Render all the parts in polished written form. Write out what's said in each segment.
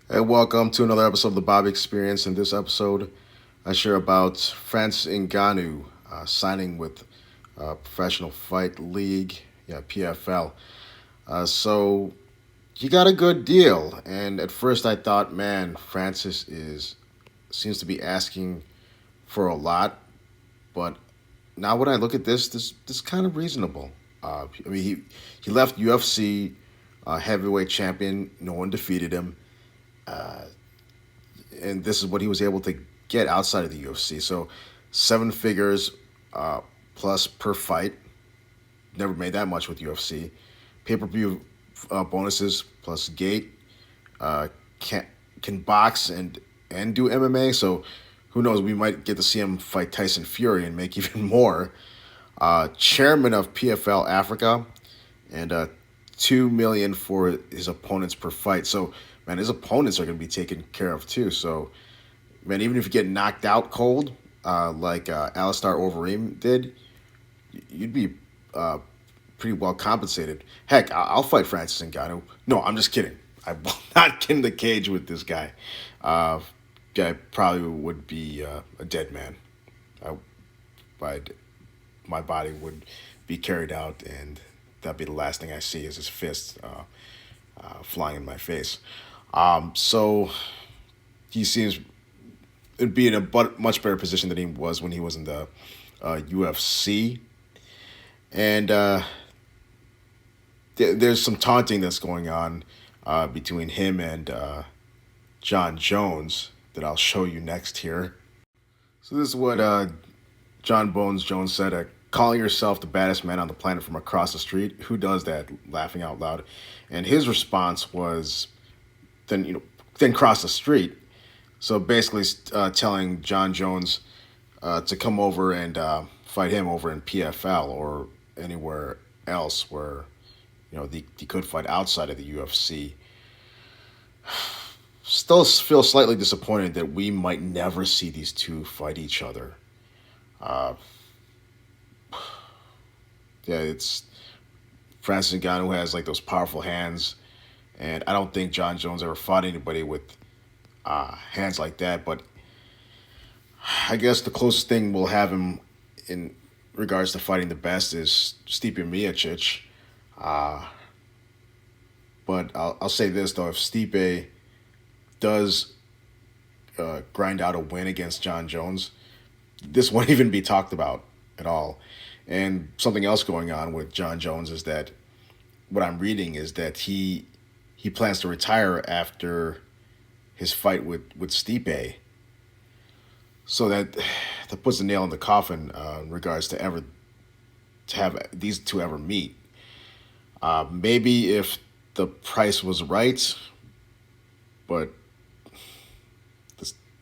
Hey, welcome to another episode of the Bobby Experience. In this episode, I share about Francis Ngannou signing with Professional Fight League, PFL. So he got a good deal, and at first I thought, man, Francis is seems to be asking for a lot, but now when I look at this kind of reasonable. He left UFC heavyweight champion. No one defeated him. Uh, and this is what he was able to get outside of the UFC. So, seven figures plus per fight. Never made that much with UFC. Pay per view bonuses plus gate. Uh, can box and do MMA. So, who knows? We might get to see him fight Tyson Fury and make even more. Chairman of PFL Africa, and 2 million for his opponents per fight. So, man, his opponents are going to be taken care of too. So, man, even if you get knocked out cold, like Alistair Overeem did, you'd be uh, pretty well compensated. Heck, I'll fight Francis Ngannou. No, I'm just kidding. I will not get in the cage with this guy. Uh, Guy probably would be a dead man. I, I'd, my body would be carried out, and that'd be the last thing I see is his fist flying in my face. So he seems to be in a much better position than he was when he was in the UFC. And there's some taunting that's going on between him and Jon Jones that I'll show you next here. So this is what Jon Bones Jones said. Calling yourself the baddest man on the planet from across the street. Who does that? Laughing out loud. And his response was, then cross the street. So basically, telling Jon Jones to come over and fight him over in PFL or anywhere else where he could fight outside of the UFC. Still feel slightly disappointed that we might never see these two fight each other. Uh, yeah, it's Francis Ngannou has like those powerful hands, and I don't think Jon Jones ever fought anybody with hands like that. But I guess the closest thing we'll have him in regards to fighting the best is Stipe Miocic. Uh, but I'll say this though: if Stipe does grind out a win against Jon Jones, this won't even be talked about at all. And something else going on with Jon Jones is that what I'm reading is that he plans to retire after his fight with Stipe. So that puts a nail in the coffin in regards to ever to have these two ever meet. Maybe if the price was right, but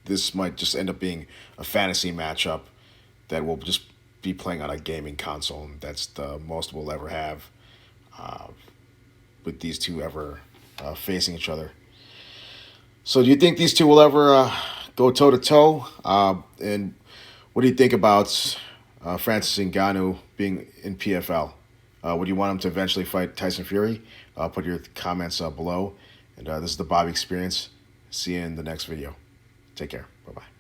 this might just end up being a fantasy matchup that will just be playing on a gaming console, and that's the most we'll ever have uh, with these two ever facing each other. So, do you think these two will ever go toe to toe? And what do you think about Francis Ngannou being in PFL? Would you want him to eventually fight Tyson Fury? Put your comments below. And this is the Bobby Experience. See you in the next video. Take care. Bye bye.